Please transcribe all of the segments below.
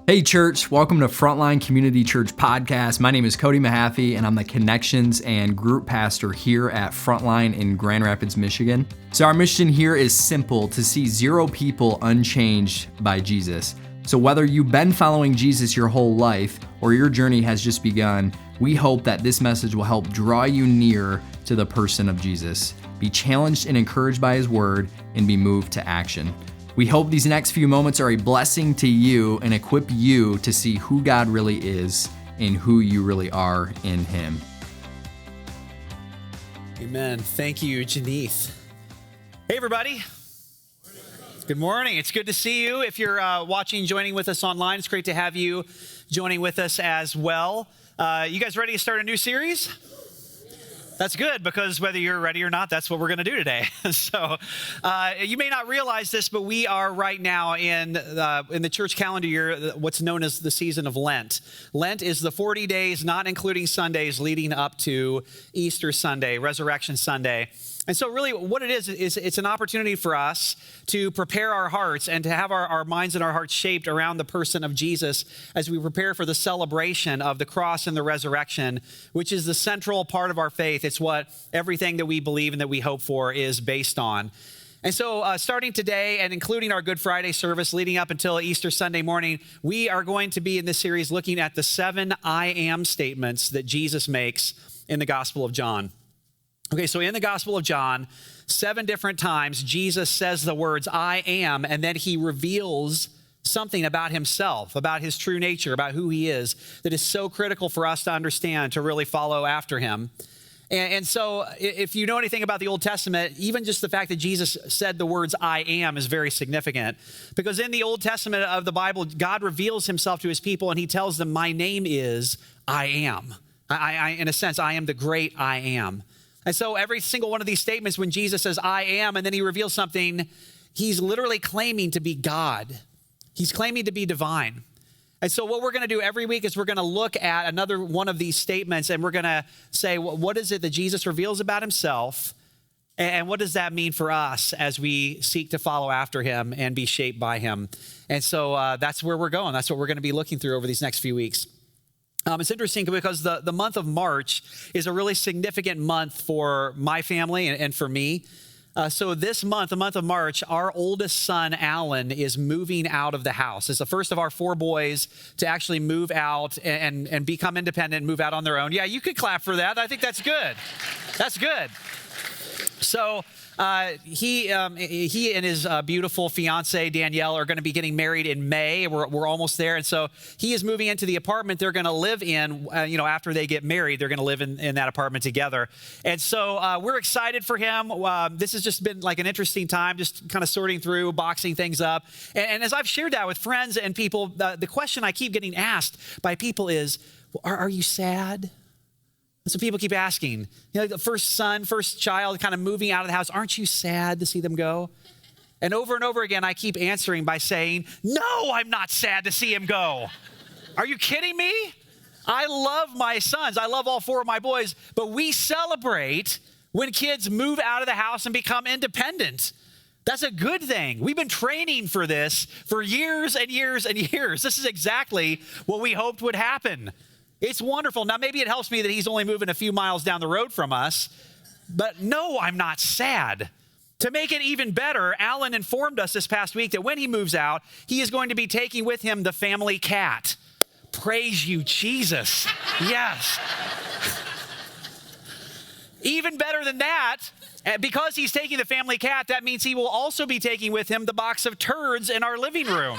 Hey church, welcome to Frontline Community Church Podcast. My name is Cody Mahaffey and I'm the Connections and Group Pastor here at Frontline in Grand Rapids, Michigan. So our mission here is simple: to see 0 people unchanged by Jesus. So whether you've been following Jesus your whole life or your journey has just begun, we hope that this message will help draw you near to the person of Jesus. Be challenged and encouraged by his word and be moved to action. We hope these next few moments are a blessing to you and equip you to see who God really is and who you really are in him. Amen. Thank you, Janeth. Hey, everybody. Good morning. It's good to see you. If you're joining with us online, it's great to have you joining with us as well. You guys ready to start a new series? That's good, because whether you're ready or not, that's what we're going to do today. So you may not realize this, but we are right now in the church calendar year, what's known as the season of Lent. Lent is the 40 days, not including Sundays, leading up to Easter Sunday, Resurrection Sunday. And so really what it is it's an opportunity for us to prepare our hearts and to have our minds and our hearts shaped around the person of Jesus as we prepare for the celebration of the cross and the resurrection, which is the central part of our faith. It's what everything that we believe and that we hope for is based on. And so starting today and including our Good Friday service leading up until Easter Sunday morning, we are going to be in this series looking at the 7 I am statements that Jesus makes in the Gospel of John. Okay, so in the Gospel of John, 7 different times, Jesus says the words, I am, and then he reveals something about himself, about his true nature, about who he is, that is so critical for us to understand, to really follow after him. And so if you know anything about the Old Testament, even just the fact that Jesus said the words, I am, is very significant. Because in the Old Testament of the Bible, God reveals himself to his people, and he tells them, my name is I am. In a sense, I am the great I am. And so every single one of these statements, when Jesus says, I am, and then he reveals something, he's literally claiming to be God. He's claiming to be divine. And so what we're going to do every week is we're going to look at another one of these statements, and we're going to say, what is it that Jesus reveals about himself? And what does that mean for us as we seek to follow after him and be shaped by him? And so that's where we're going. That's what we're going to be looking through over these next few weeks. It's interesting because the month of March is a really significant month for my family and for me. So this month, the month of March, our oldest son, Alan, is moving out of the house. It's the first of our 4 boys to actually move out and become independent and move out on their own. Yeah, you could clap for that. I think that's good. That's good. So he and his beautiful fiance Danielle are going to be getting married in May. We're almost there, and so he is moving into the apartment they're going to live in. After they get married, they're going to live in that apartment together. And so we're excited for him. This has just been like an interesting time, just kind of sorting through, boxing things up. And as I've shared that with friends and people, the question I keep getting asked by people is, "Are you sad?" And so people keep asking, the first son, first child kind of moving out of the house, aren't you sad to see them go? And over again, I keep answering by saying, no, I'm not sad to see him go. Are you kidding me? I love my sons. I love all 4 of my boys, but we celebrate when kids move out of the house and become independent. That's a good thing. We've been training for this for years and years and years. This is exactly what we hoped would happen. It's wonderful. Now, maybe it helps me that he's only moving a few miles down the road from us, but no, I'm not sad. To make it even better, Alan informed us this past week that when he moves out, he is going to be taking with him the family cat. Praise you, Jesus. Yes. Even better than that, because he's taking the family cat, that means he will also be taking with him the box of turds in our living room.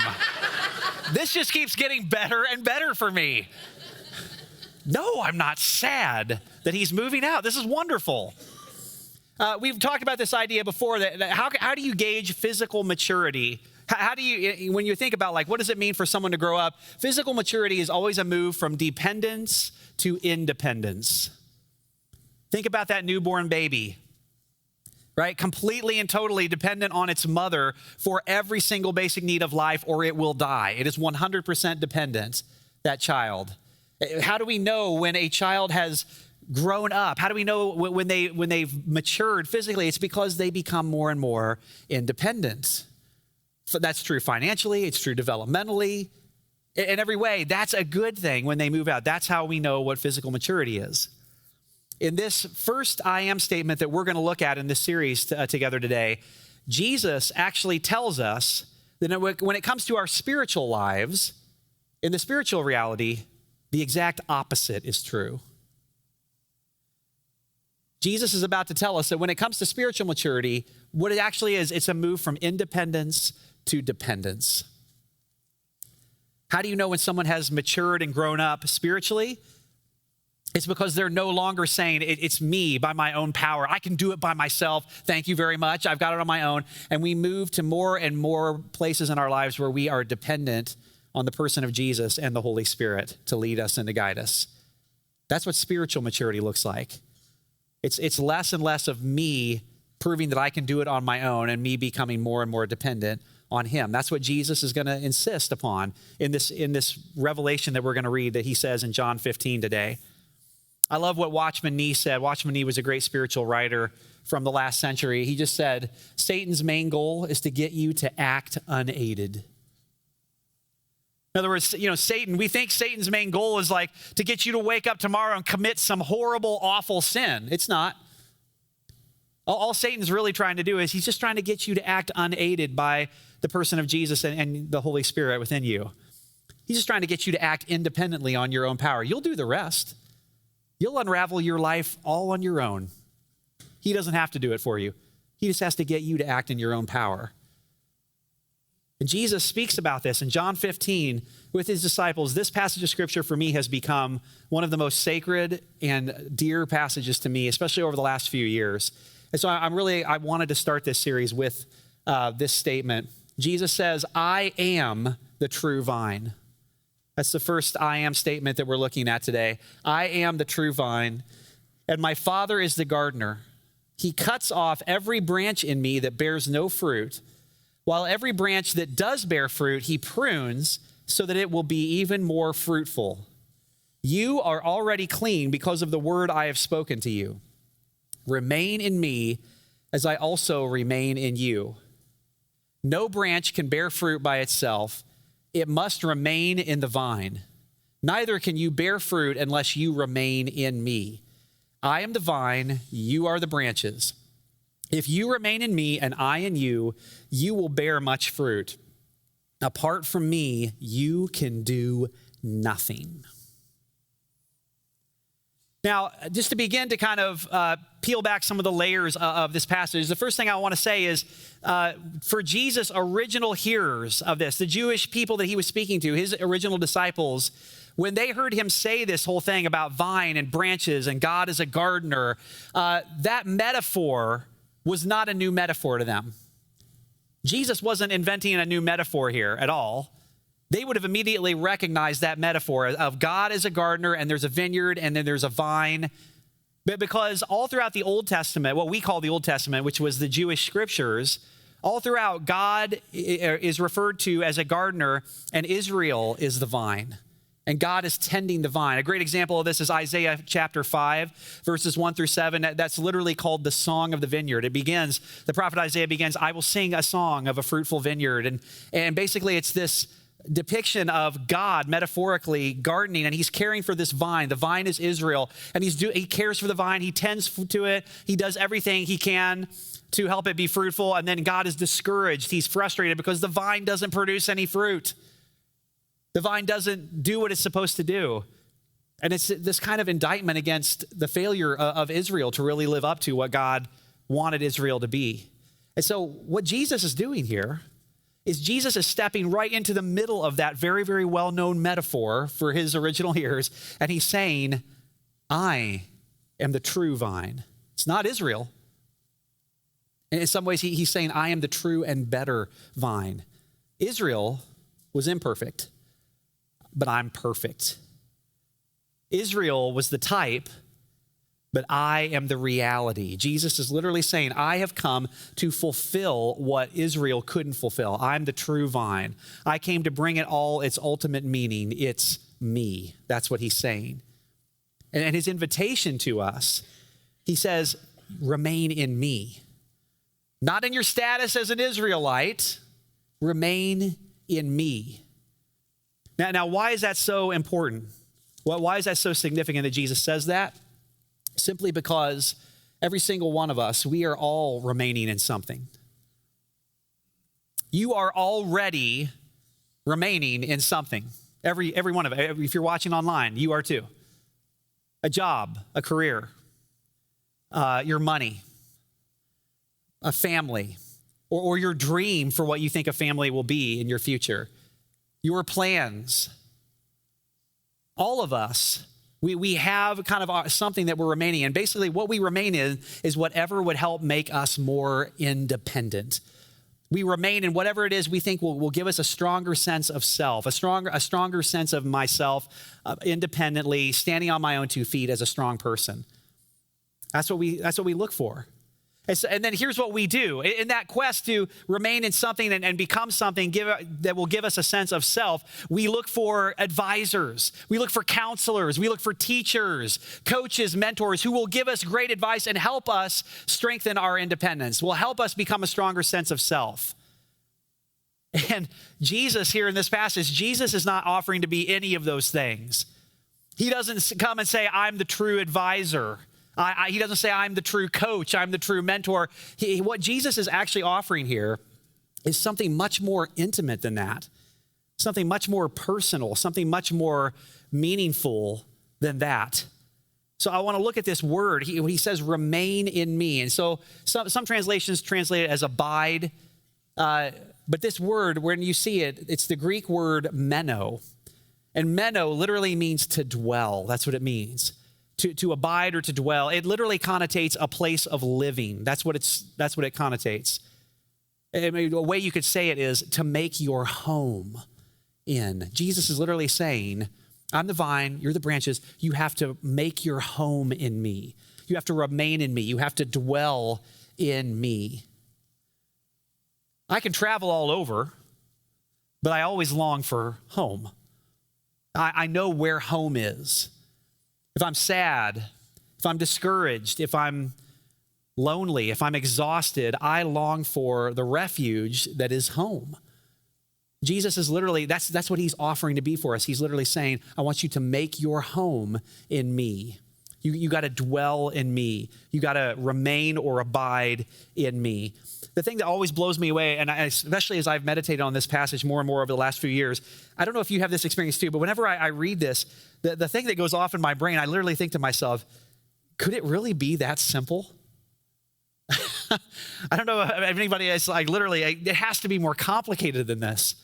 This just keeps getting better and better for me. No, I'm not sad that he's moving out. This is wonderful. We've talked about this idea before, that how do you gauge physical maturity? How do you, when you think about what does it mean for someone to grow up? Physical maturity is always a move from dependence to independence. Think about that newborn baby, right? Completely and totally dependent on its mother for every single basic need of life, or it will die. It is 100% dependent, that child. How do we know when a child has grown up? How do we know when they've matured physically? It's because they become more and more independent. So that's true financially. It's true developmentally. In every way, that's a good thing when they move out. That's how we know what physical maturity is. In this first I am statement that we're going to look at in this series together today, Jesus actually tells us that when it comes to our spiritual lives, in the spiritual reality, the exact opposite is true. Jesus is about to tell us that when it comes to spiritual maturity, what it actually is, it's a move from independence to dependence. How do you know when someone has matured and grown up spiritually? It's because they're no longer saying, it's me by my own power. I can do it by myself. Thank you very much. I've got it on my own. And we move to more and more places in our lives where we are dependent on the person of Jesus and the Holy Spirit to lead us and to guide us. That's what spiritual maturity looks like. It's less and less of me proving that I can do it on my own and me becoming more and more dependent on him. That's what Jesus is going to insist upon in this revelation that we're going to read that he says in John 15 today. I love what Watchman Nee said. Watchman Nee was a great spiritual writer from the last century. He just said, Satan's main goal is to get you to act unaided. In other words, we think Satan's main goal is like to get you to wake up tomorrow and commit some horrible, awful sin. It's not. All Satan's really trying to do is he's just trying to get you to act unaided by the person of Jesus and the Holy Spirit within you. He's just trying to get you to act independently on your own power. You'll do the rest. You'll unravel your life all on your own. He doesn't have to do it for you. He just has to get you to act in your own power. And Jesus speaks about this in John 15 with his disciples. This passage of scripture for me has become one of the most sacred and dear passages to me, especially over the last few years. And so I wanted to start this series with this statement. Jesus says, I am the true vine. That's the first I am statement that we're looking at today. I am the true vine, and my Father is the gardener. He cuts off every branch in me that bears no fruit, while every branch that does bear fruit, he prunes so that it will be even more fruitful. You are already clean because of the word I have spoken to you. Remain in me as I also remain in you. No branch can bear fruit by itself. It must remain in the vine. Neither can you bear fruit unless you remain in me. I am the vine, you are the branches. If you remain in me and I in you, you will bear much fruit. Apart from me, you can do nothing. Now, just to begin to kind of peel back some of the layers of this passage, the first thing I want to say is for Jesus' original hearers of this, the Jewish people that he was speaking to, his original disciples, when they heard him say this whole thing about vine and branches and God as a gardener, that metaphor was not a new metaphor to them. Jesus wasn't inventing a new metaphor here at all. They would have immediately recognized that metaphor of God as a gardener, and there's a vineyard, and then there's a vine. But because all throughout the Old Testament, what we call the Old Testament, which was the Jewish scriptures, all throughout God is referred to as a gardener, and Israel is the vine. And God is tending the vine. A great example of this is Isaiah chapter 5, verses 1 through 7. That's literally called the Song of the Vineyard. It begins, the prophet Isaiah begins, I will sing a song of a fruitful vineyard. And basically it's this depiction of God metaphorically gardening, and he's caring for this vine. The vine is Israel, and he cares for the vine. He tends to it. He does everything he can to help it be fruitful, and then God is discouraged. He's frustrated because the vine doesn't produce any fruit. The vine doesn't do what it's supposed to do. And it's this kind of indictment against the failure of Israel to really live up to what God wanted Israel to be. And so what Jesus is doing here is Jesus is stepping right into the middle of that very, very well-known metaphor for his original hearers, and he's saying, I am the true vine. It's not Israel. And in some ways, he's saying, I am the true and better vine. Israel was imperfect, but I'm perfect. Israel was the type, but I am the reality. Jesus is literally saying, I have come to fulfill what Israel couldn't fulfill. I'm the true vine. I came to bring it all its ultimate meaning. It's me. That's what he's saying. And his invitation to us, he says, remain in me. Not in your status as an Israelite. Remain in me. Now, why is that so important? Well, why is that so significant that Jesus says that? Simply because every single one of us, we are all remaining in something. You are already remaining in something. Every one of it. If you're watching online, you are too. A job, a career, your money, a family, or your dream for what you think a family will be in your future, your plans. All of us, we have kind of something that we're remaining in. Basically, what we remain in is whatever would help make us more independent. We remain in whatever it is we think will give us a stronger sense of self, a stronger sense of myself, independently, standing on my own 2 feet as a strong person. That's what we look for. And then here's what we do. In that quest to remain in something and become something that will give us a sense of self, we look for advisors. We look for counselors. We look for teachers, coaches, mentors who will give us great advice and help us strengthen our independence, will help us become a stronger sense of self. And Jesus here in this passage, Jesus is not offering to be any of those things. He doesn't come and say, I'm the true advisor. He doesn't say, I'm the true coach, I'm the true mentor. What Jesus is actually offering here is something much more intimate than that, something much more personal, something much more meaningful than that. So I want to look at this word. He says, remain in me. And so some translations translate it as abide. But this word, when you see it, it's the Greek word meno. And meno literally means to dwell. That's what it means. To abide or to dwell. It literally connotates a place of living. That's what it connotates. I mean, a way you could say it is to make your home in. Jesus is literally saying, I'm the vine, you're the branches. You have to make your home in me. You have to remain in me. You have to dwell in me. I can travel all over, but I always long for home. I know where home is. If I'm sad, if I'm discouraged, if I'm lonely, if I'm exhausted, I long for the refuge that is home. Jesus is literally, that's what he's offering to be for us. He's literally saying, I want you to make your home in me. You got to dwell in me. You got to remain or abide in me. The thing that always blows me away, and especially as I've meditated on this passage more and more over the last few years, I don't know if you have this experience too, but whenever I read this, the thing that goes off in my brain, I literally think to myself, could it really be that simple? I don't know if anybody is like, literally, it has to be more complicated than this.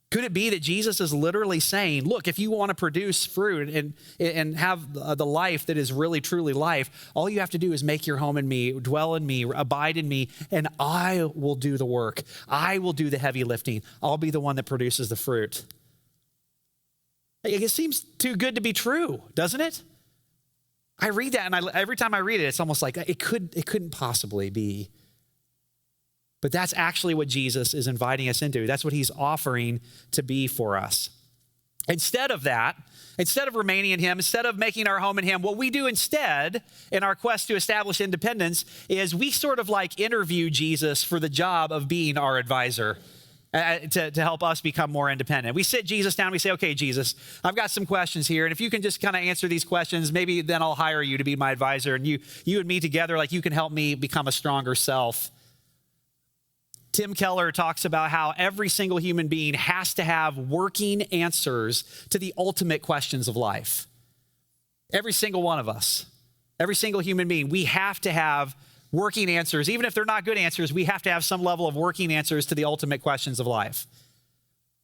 Could it be that Jesus is literally saying, look, if you want to produce fruit and have the life that is really, truly life, all you have to do is make your home in me, dwell in me, abide in me, and I will do the work. I will do the heavy lifting. I'll be the one that produces the fruit. It seems too good to be true, doesn't it? I read that, and every time I read it, it's almost like it couldn't possibly be. But that's actually what Jesus is inviting us into. That's what he's offering to be for us. Instead of that, instead of remaining in him, instead of making our home in him, what we do instead in our quest to establish independence is we sort of like interview Jesus for the job of being our advisor to help us become more independent. We sit Jesus down and we say, okay, Jesus, I've got some questions here. And if you can just kind of answer these questions, maybe then I'll hire you to be my advisor. And you and me together, like you can help me become a stronger self. Tim Keller talks about how every single human being has to have working answers to the ultimate questions of life. Every single one of us, every single human being, we have to have working answers. Even if they're not good answers, we have to have some level of working answers to the ultimate questions of life.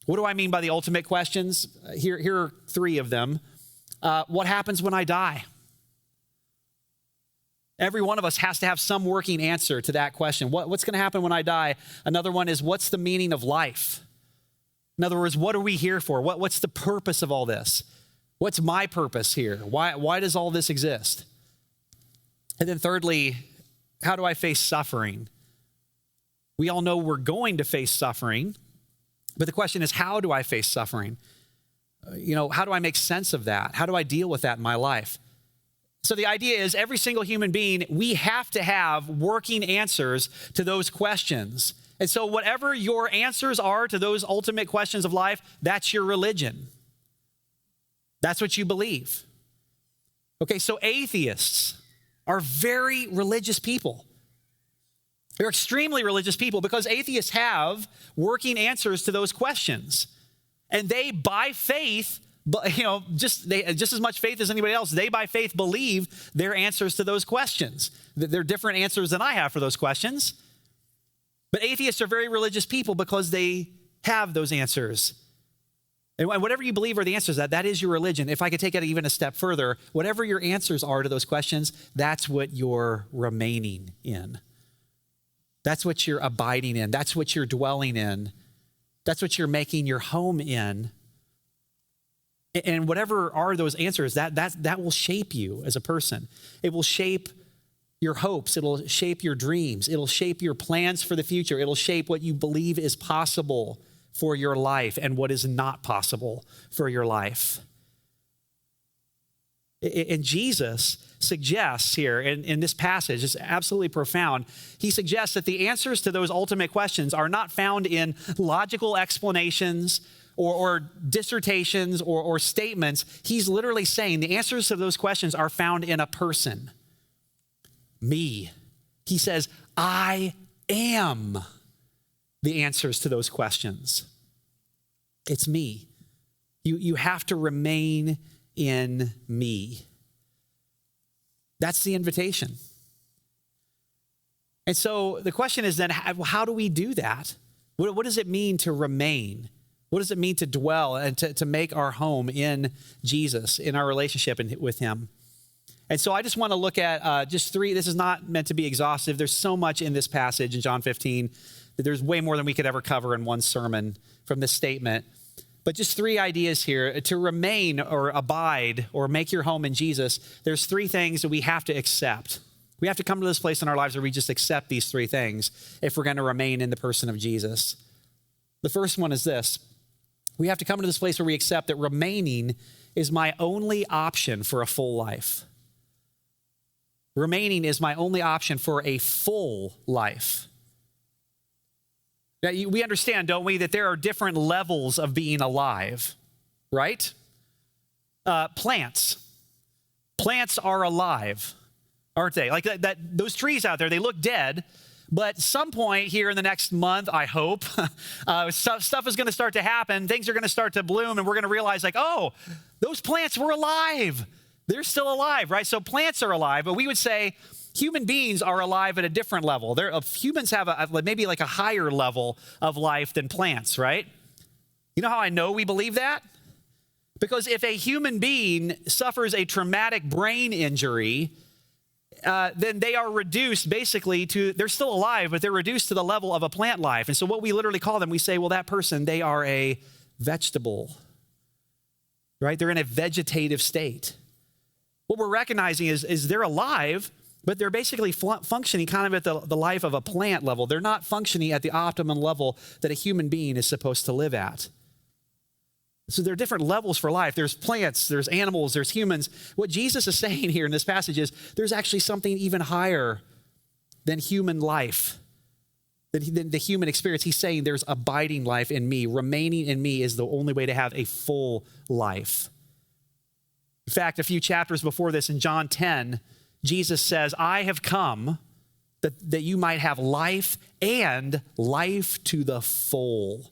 What do I mean by the ultimate questions? Here are 3 of them. What happens when I die? Every one of us has to have some working answer to that question. What's going to happen when I die? Another one is, what's the meaning of life? In other words, what are we here for? What's the purpose of all this? What's my purpose here? Why does all this exist? And then thirdly, how do I face suffering? We all know we're going to face suffering, but the question is, how do I face suffering? How do I make sense of that? How do I deal with that in my life? So the idea is every single human being, we have to have working answers to those questions. And so whatever your answers are to those ultimate questions of life, that's your religion. That's what you believe. Okay, so atheists are very religious people. They're extremely religious people because atheists have working answers to those questions. And they, by faith, just as much faith as anybody else, they by faith believe their answers to those questions. They're different answers than I have for those questions. But atheists are very religious people because they have those answers. And whatever you believe are the answers, that is your religion. If I could take it even a step further, whatever your answers are to those questions, that's what you're remaining in. That's what you're abiding in. That's what you're dwelling in. That's what you're making your home in. And whatever are those answers, that will shape you as a person. It will shape your hopes. It'll shape your dreams. It'll shape your plans for the future. It'll shape what you believe is possible for your life and what is not possible for your life. And Jesus suggests here in this passage, it's absolutely profound. He suggests that the answers to those ultimate questions are not found in logical explanations or dissertations or statements. He's literally saying the answers to those questions are found in a person. Me. He says, I am the answers to those questions. It's me. You have to remain in me. That's the invitation. And so the question is then, how do we do that? What does it mean to remain? What does it mean to dwell and to make our home in Jesus, in our relationship with him? And so I just want to look at just three. This is not meant to be exhaustive. There's so much in this passage in John 15 that there's way more than we could ever cover in one sermon from this statement. But just three ideas here. To remain or abide or make your home in Jesus, there's three things that we have to accept. We have to come to this place in our lives where we just accept these three things if we're going to remain in the person of Jesus. The first one is this. We have to come to this place where we accept that remaining is my only option for a full life. Remaining is my only option for a full life. Now, we understand, don't we, that there are different levels of being alive, right? Plants are alive, aren't they? Like those trees out there, they look dead, but some point here in the next month, I hope, stuff is going to start to happen. Things are going to start to bloom, and we're going to realize like, oh, those plants were alive. They're still alive, right? So plants are alive, but we would say human beings are alive at a different level. Humans have maybe like a higher level of life than plants, right? You know how I know we believe that? Because if a human being suffers a traumatic brain injury, then they are reduced basically they're still alive, but they're reduced to the level of a plant life. And so what we literally call them, we say, well, that person, they are a vegetable, right? They're in a vegetative state. What we're recognizing is they're alive, but they're basically functioning kind of at the life of a plant level. They're not functioning at the optimum level that a human being is supposed to live at. So there are different levels for life. There's plants, there's animals, there's humans. What Jesus is saying here in this passage is there's actually something even higher than human life, than the human experience. He's saying there's abiding life in me. Remaining in me is the only way to have a full life. In fact, a few chapters before this in John 10, Jesus says, I have come that you might have life and life to the full.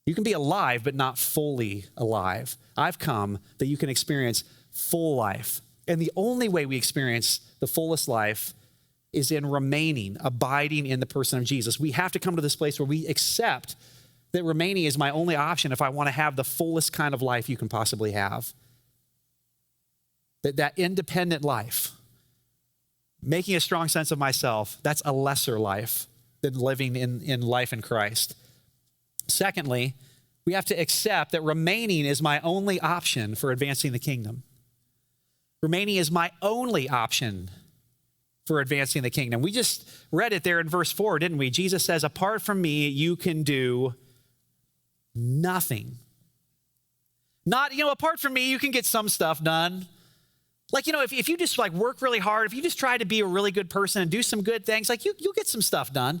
You can be alive, but not fully alive. I've come that you can experience full life. And the only way we experience the fullest life is in remaining, abiding in the person of Jesus. We have to come to this place where we accept that remaining is my only option if I want to have the fullest kind of life you can possibly have. That independent life, making a strong sense of myself, that's a lesser life than living in life in Christ. Secondly, we have to accept that remaining is my only option for advancing the kingdom. Remaining is my only option for advancing the kingdom. We just read it there in verse 4, didn't we? Jesus says, apart from me, you can do nothing. Apart from me, you can get some stuff done. Like, if you just work really hard, if you just try to be a really good person and do some good things, you'll get some stuff done.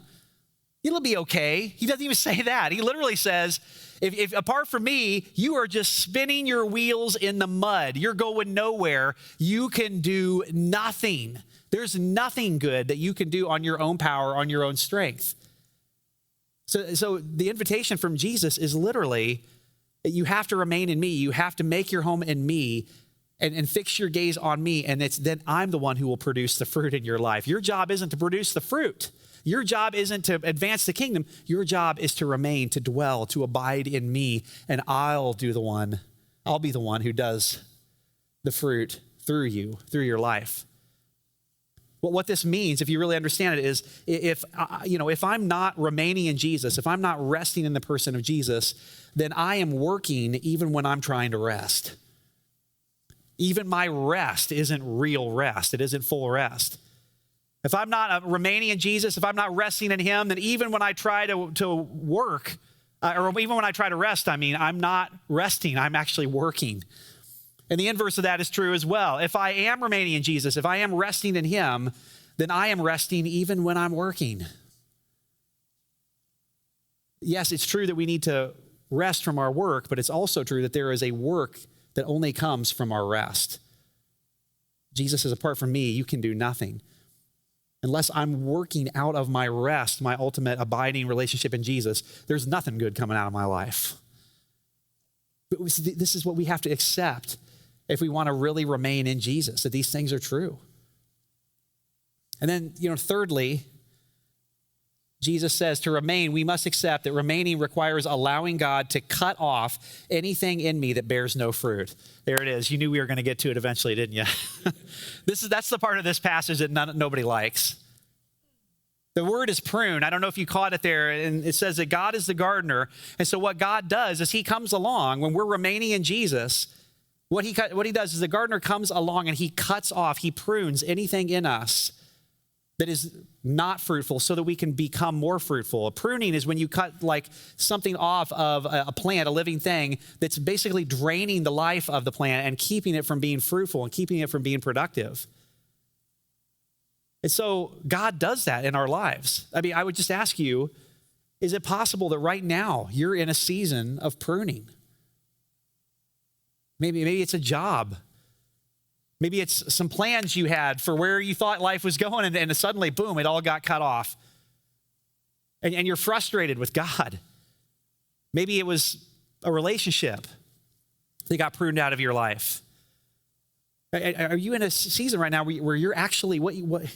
It'll be okay. He doesn't even say that. He literally says, If apart from me, you are just spinning your wheels in the mud. You're going nowhere. You can do nothing. There's nothing good that you can do on your own power, on your own strength. So the invitation from Jesus is literally that you have to remain in me. You have to make your home in me and fix your gaze on me. And then I'm the one who will produce the fruit in your life. Your job isn't to produce the fruit. Your job isn't to advance the kingdom. Your job is to remain, to dwell, to abide in me. And I'll be the one who does the fruit through you, through your life. Well, what this means, if you really understand it, is if I'm not remaining in Jesus, if I'm not resting in the person of Jesus, then I am working even when I'm trying to rest. Even my rest isn't real rest. It isn't full rest. If I'm not remaining in Jesus, if I'm not resting in him, then even when I try to work, or even when I try to rest, I'm not resting. I'm actually working. And the inverse of that is true as well. If I am remaining in Jesus, if I am resting in him, then I am resting even when I'm working. Yes, it's true that we need to rest from our work, but it's also true that there is a work that only comes from our rest. Jesus says, apart from me, you can do nothing. Unless I'm working out of my rest, my ultimate abiding relationship in Jesus, there's nothing good coming out of my life. But this is what we have to accept if we want to really remain in Jesus, that these things are true. And then, thirdly, Jesus says to remain, we must accept that remaining requires allowing God to cut off anything in me that bears no fruit. There it is. You knew we were going to get to it eventually, didn't you? That's the part of this passage that nobody likes. The word is prune. I don't know if you caught it there. And it says that God is the gardener. And so what God does is he comes along when we're remaining in Jesus. What he does is the gardener comes along and he cuts off, he prunes anything in us that is not fruitful so that we can become more fruitful. A pruning is when you cut like something off of a plant, a living thing, that's basically draining the life of the plant and keeping it from being fruitful and keeping it from being productive. And so God does that in our lives. I would just ask you, is it possible that right now you're in a season of pruning? Maybe it's a job. Maybe it's some plans you had for where you thought life was going, and suddenly, boom, it all got cut off. And you're frustrated with God. Maybe it was a relationship that got pruned out of your life. Are you in a season right now where you're actually,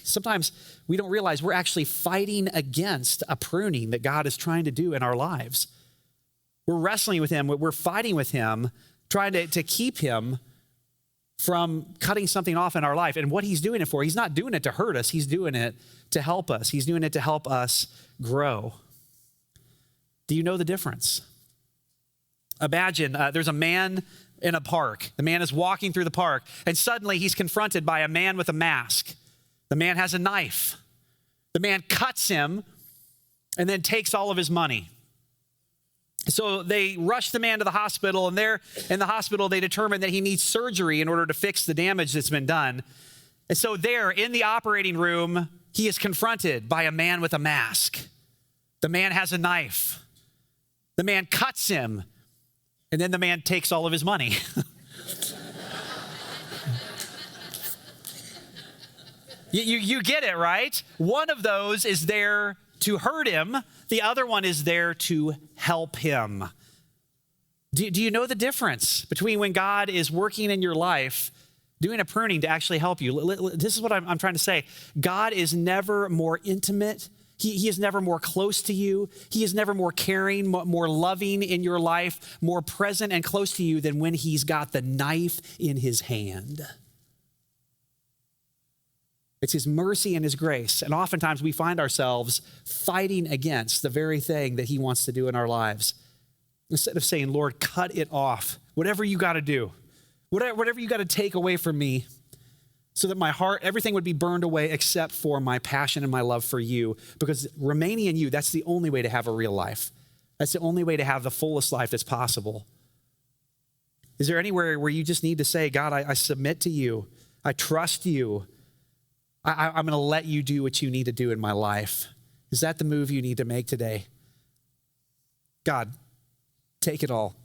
sometimes we don't realize we're actually fighting against a pruning that God is trying to do in our lives. We're wrestling with him. We're fighting with him, trying to keep him from cutting something off in our life. And what he's doing it for, he's not doing it to hurt us. He's doing it to help us. He's doing it to help us grow. Do you know the difference? Imagine there's a man in a park. The man is walking through the park, and suddenly he's confronted by a man with a mask. The man has a knife. The man cuts him and then takes all of his money. So they rush the man to the hospital, and there in the hospital, they determine that he needs surgery in order to fix the damage that's been done. And so there in the operating room, he is confronted by a man with a mask. The man has a knife. The man cuts him, and then the man takes all of his money. You get it, right? One of those is there to hurt him. The other one is there to help him. Do you know the difference between when God is working in your life, doing a pruning to actually help you? This is what I'm trying to say. God is never more intimate. He is never more close to you. He is never more caring, more loving in your life, more present and close to you than when he's got the knife in his hand. It's his mercy and his grace. And oftentimes we find ourselves fighting against the very thing that he wants to do in our lives. Instead of saying, Lord, cut it off. Whatever you got to do. Whatever you got to take away from me so that my heart, everything would be burned away except for my passion and my love for you. Because remaining in you, that's the only way to have a real life. That's the only way to have the fullest life that's possible. Is there anywhere where you just need to say, God, I submit to you. I trust you. I'm going to let you do what you need to do in my life. Is that the move you need to make today? God, Take it all.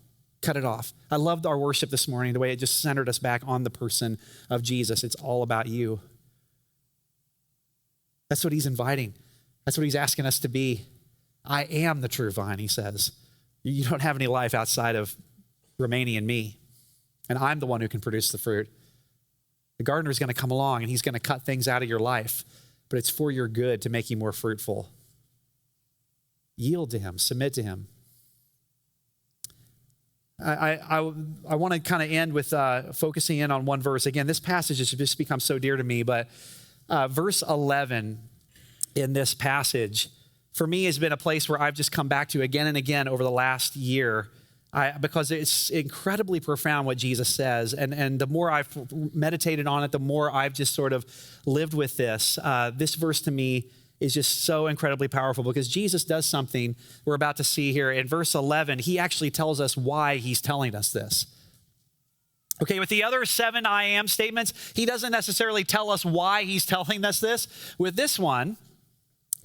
Cut it off. I loved our worship this morning, the way it just centered us back on the person of Jesus. It's all about you. That's what he's inviting. That's what he's asking us to be. I am the true vine, he says. You don't have any life outside of remaining in me. And I'm the one who can produce the fruit. The gardener is going to come along and he's going to cut things out of your life, but it's for your good to make you more fruitful. Yield to him, submit to him. I want to kind of end with focusing in on one verse. Again, this passage has just become so dear to me, but verse 11 in this passage, for me, has been a place where I've just come back to again and again over the last year, because it's incredibly profound what Jesus says. And the more I've meditated on it, the more I've just sort of lived with this. This verse to me is just so incredibly powerful because Jesus does something we're about to see here. In verse 11, he actually tells us why he's telling us this. Okay, with the other 7 I am statements, he doesn't necessarily tell us why he's telling us this. With this one,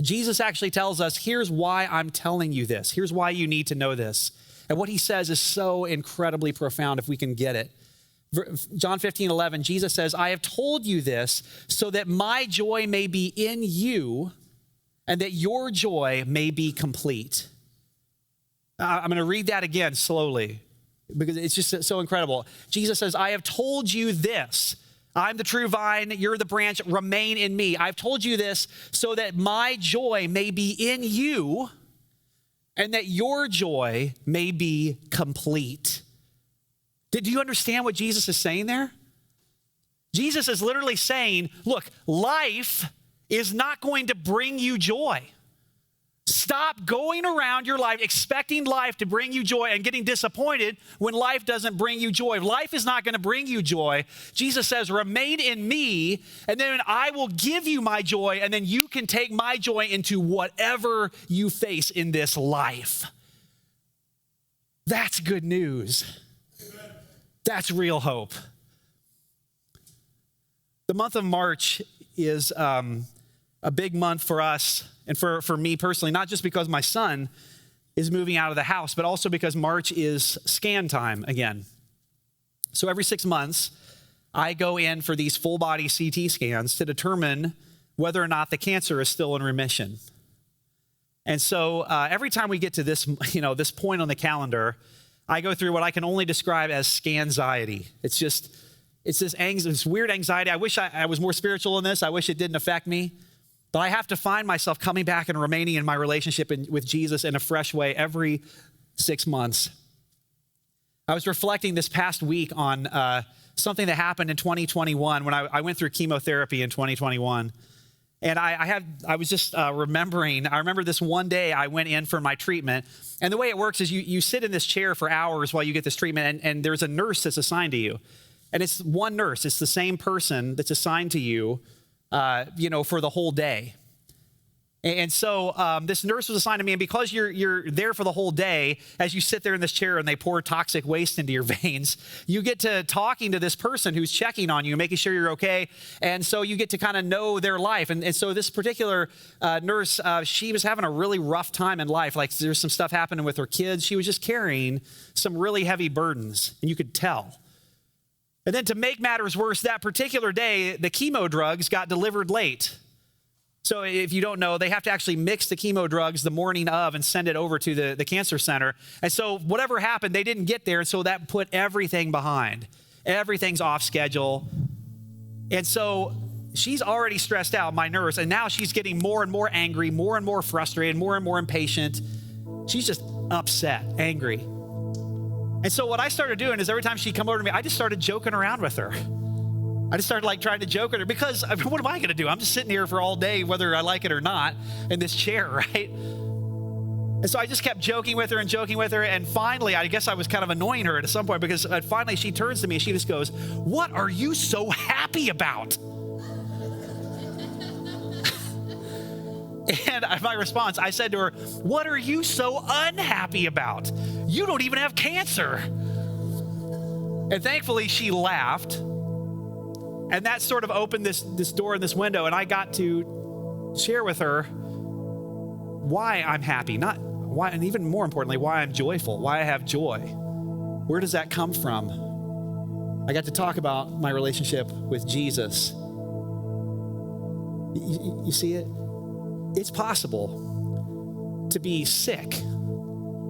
Jesus actually tells us, here's why I'm telling you this. Here's why you need to know this. And what he says is so incredibly profound if we can get it. John 15:11, Jesus says, I have told you this so that my joy may be in you and that your joy may be complete. I'm going to read that again slowly because it's just so incredible. Jesus says, I have told you this. I'm the true vine, you're the branch, remain in me. I've told you this so that my joy may be in you and that your joy may be complete. Did you understand what Jesus is saying there? Jesus is literally saying, look, life is not going to bring you joy. Stop going around your life expecting life to bring you joy and getting disappointed when life doesn't bring you joy. Life is not going to bring you joy. Jesus says, remain in me, and then I will give you my joy, and then you can take my joy into whatever you face in this life. That's good news. That's real hope. The month of March is a big month for us and for me personally, not just because my son is moving out of the house, but also because March is scan time again. So every 6 months, I go in for these full body CT scans to determine whether or not the cancer is still in remission. And so every time we get to this, this point on the calendar, I go through what I can only describe as scanxiety. It's this weird anxiety. I wish I was more spiritual in this. I wish it didn't affect me. But I have to find myself coming back and remaining in my relationship with Jesus in a fresh way every 6 months. I was reflecting this past week on something that happened in 2021 when I went through chemotherapy in 2021. And I was just remembering, I remember this one day I went in for my treatment. And the way it works is you sit in this chair for hours while you get this treatment, and there's a nurse that's assigned to you. And it's one nurse. It's the same person that's assigned to you, for the whole day. And so this nurse was assigned to me, and because you're there for the whole day, as you sit there in this chair and they pour toxic waste into your veins, you get to talking to this person who's checking on you, making sure you're okay, and so you get to kind of know their life. And so this particular nurse, she was having a really rough time in life. Like there's some stuff happening with her kids. She was just carrying some really heavy burdens, and you could tell. And then to make matters worse, that particular day, the chemo drugs got delivered late. So if you don't know, they have to actually mix the chemo drugs the morning of and send it over to the cancer center. And so whatever happened, they didn't get there. And so that put everything behind. Everything's off schedule. And so she's already stressed out, my nurse, and now she's getting more and more angry, more and more frustrated, more and more impatient. She's just upset, angry. And so what I started doing is every time she'd come over to me, I just started joking around with her. I just started trying to joke with her because what am I going to do? I'm just sitting here for all day, whether I like it or not, in this chair, right? And so I just kept joking with her. And finally, I guess I was kind of annoying her at some point because finally she turns to me and she just goes, "What are you so happy about?" And my response, I said to her, "What are you so unhappy about? You don't even have cancer." And thankfully she laughed. And that sort of opened this door and this window, and I got to share with her why I'm happy. Not Why, and even more importantly, why I'm joyful, why I have joy. Where does that come from? I got to talk about my relationship with Jesus. You see it? It's possible to be sick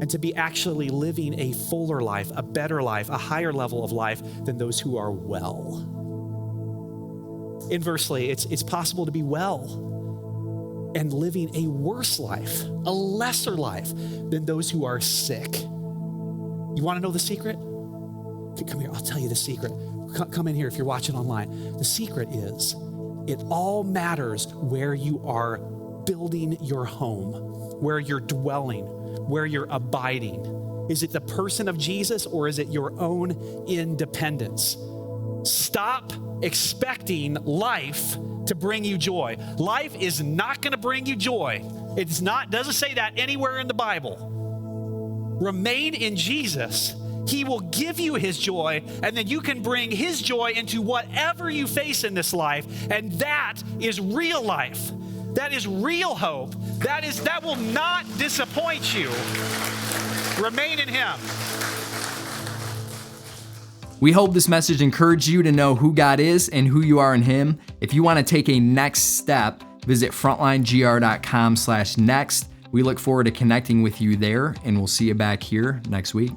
and to be actually living a fuller life, a better life, a higher level of life than those who are well. Inversely, it's possible to be well and living a worse life, a lesser life than those who are sick. You want to know the secret? Come here, I'll tell you the secret. Come in here if you're watching online. The secret is it all matters where you are building your home, where you're dwelling, where you're abiding. Is it the person of Jesus or is it your own independence? Stop expecting life to bring you joy. Life is not going to bring you joy. Doesn't say that anywhere in the Bible. Remain in Jesus. He will give you his joy, and then you can bring his joy into whatever you face in this life, and that is real life. That is real hope. That will not disappoint you. Remain in him. We hope this message encouraged you to know who God is and who you are in him. If you want to take a next step, visit frontlinegr.com/next. We look forward to connecting with you there, and we'll see you back here next week.